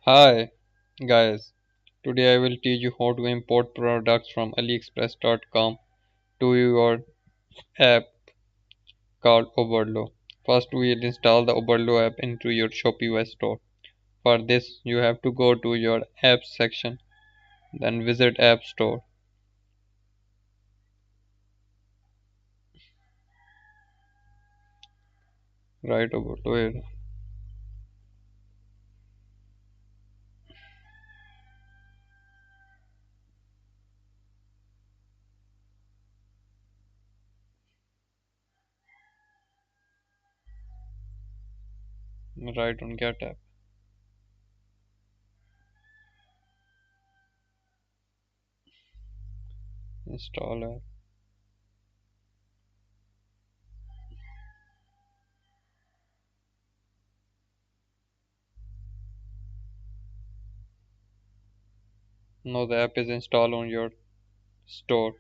Hi guys, today I will teach you how to import products from aliexpress.com to your app called Overflow. First we will install the Overflow app into your Shopify store. For this you have to go to your apps section, then visit App Store. Right Overflow here. Right on Get app. Install app. Now the app is installed on your store.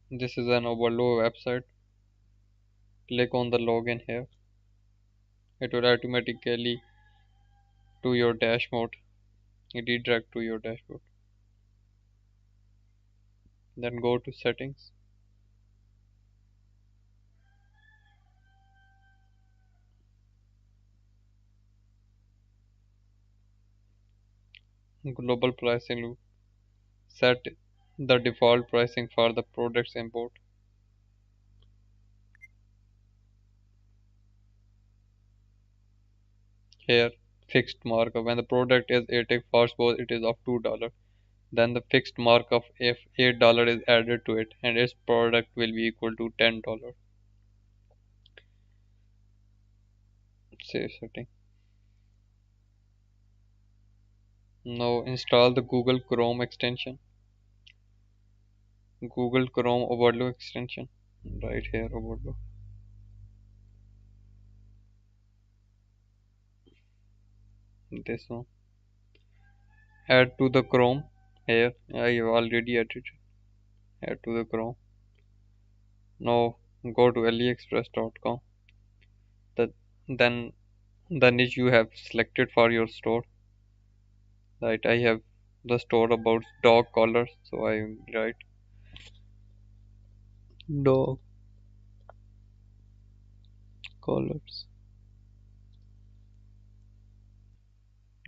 This is an Overflow website. Click on the login here. It will automatically to your dashboard. Redirect to your dashboard. Then go to settings. Global pricing. Set the default pricing for the products import. Here fixed markup. When the product is 84, suppose it is of $2, then the fixed markup if $8 is added to it and its product will be equal to $10. Save setting. Now install the Google Chrome extension. Google Chrome Overflow extension. Right here Overflow. This one. Add to the Chrome. Here I have already added. Add to the Chrome. Now go to aliexpress.com. The, then the niche you have selected for your store. Right, I have the store about dog collars, so I write dog collars.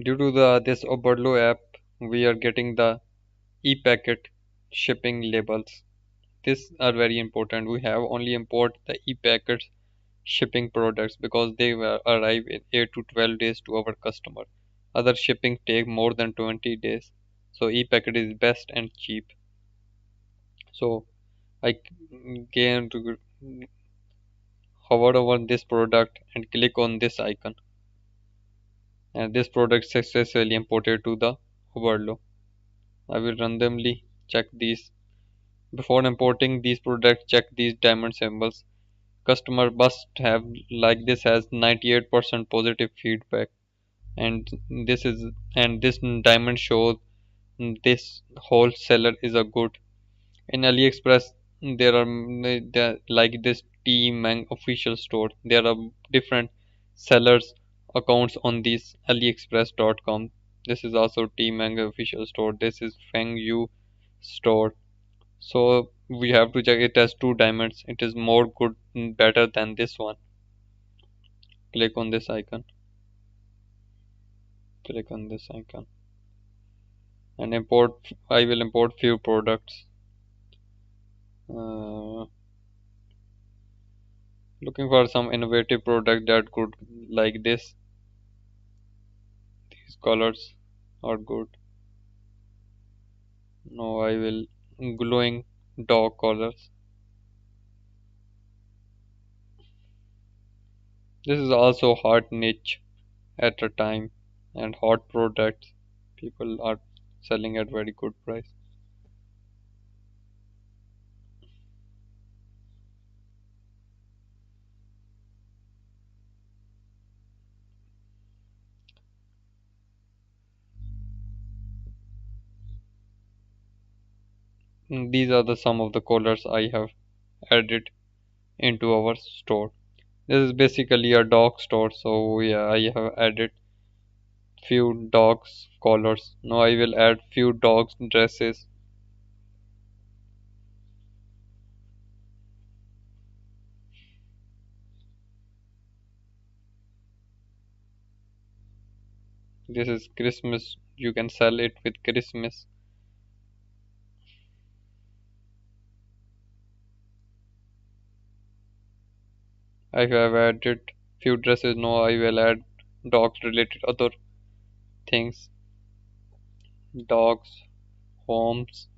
Due to the this Oberlo app, we are getting the e-packet shipping labels. These are very important. We have only import the e-packets shipping products because they will arrive in 8 to 12 days to our customer. Other shipping take more than 20 days. So e-packet is best and cheap. So I came to hover over this product and click on this icon, and this product successfully imported to the Overflow. I will randomly check these. Before importing these products, check these diamond symbols. Customer must have like this has 98% positive feedback, and this is and this diamond shows this wholesaler is a good. In AliExpress there are like this T-Mang official store. There are different sellers accounts on this aliexpress.com. This is also T-Mang official store. This is Feng Yu store. So we have to check it as two diamonds. It is more good better than this one. Click on this icon. Click on this icon and import. I will import few products. Uh, Looking for some innovative product that could like this. These colors are good. No, I will glowing dog colors. This is also hot niche at a time, and hot products people are selling at very good price. These are the some of the colors I have added into our store. This is basically a dog store, so yeah, I have added few dogs collars. Now I will add few dogs dresses. This is Christmas. You can sell it with Christmas. I have added few dresses. Now I will add dogs related other things. Dogs, homes.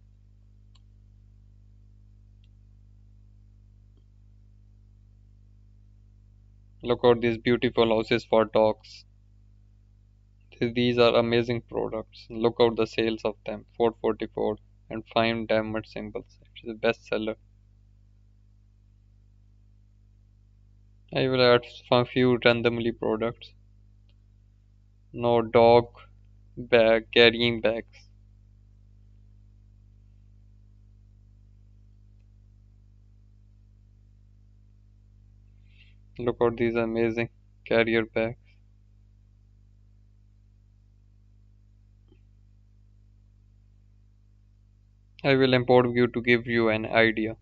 Look at these beautiful houses for dogs. These are amazing products. Look out the sales of them. 444 and 5 diamond symbols. It's the best seller. I will add some few randomly products. No dog bag carrying bags. Look at these amazing carrier bags. I will import view to give you an idea.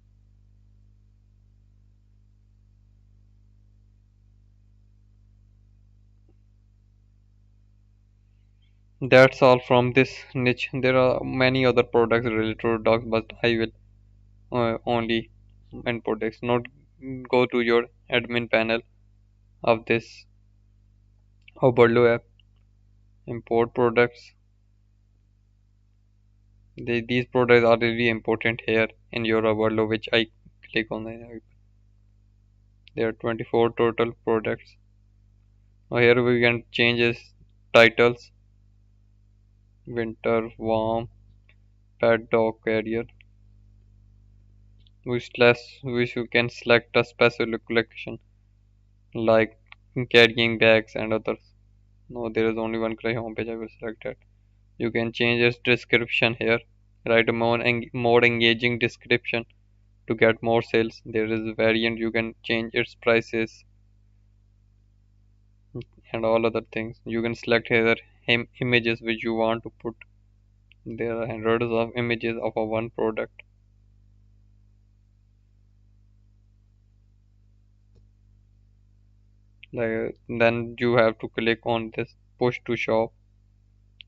That's all from this niche. There are many other products related to dogs, but I will only import this. Not go to your admin panel of this Oberlo app. Import products. These products are really important here in your Oberlo, which I click on. There are 24 total products. Now here we can change its titles. Winter, warm, pet dog carrier. Which you can select a specific collection like carrying bags and others. No, there is only one collection home page. I will select that. You can change its description here. Write a more engaging description to get more sales. There is a variant. You can change its prices and all other things. You can select here images which you want to put. There are hundreds of images of a one product. Like, then you have to click on this push to shop.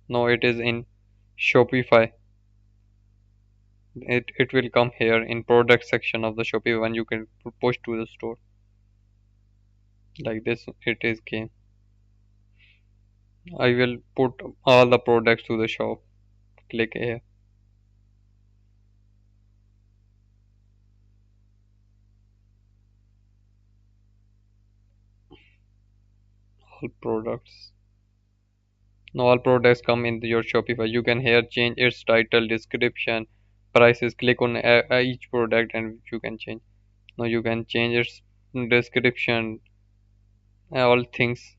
Now it is in Shopify. It will come here in product section of the Shopify when you can push to the store. Like this it is came. I will put all the products to the shop. Click here. All products. Now all products come in your Shopify. You can here change its title, description, prices. Click on each product and you can change. Now you can change its description, all things.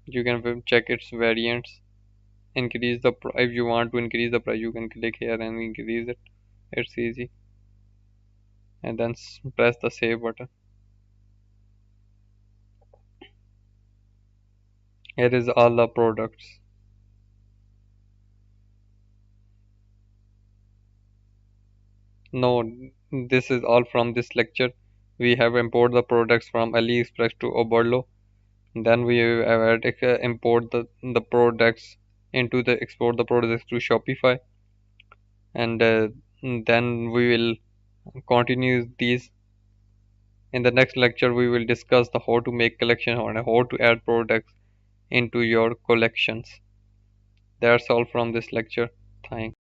You can check its variants. Increase the if you want to increase the price, you can click here and increase it. It's easy. And then press the save button. Here is all the products. No, this is all from this lecture. We have import the products from AliExpress to Oberlo. Then we have import the products into the export the products to Shopify. And then we will continue these. In the next lecture, we will discuss the how to make collection and how to add products into your collections. That's all from this lecture. Thanks.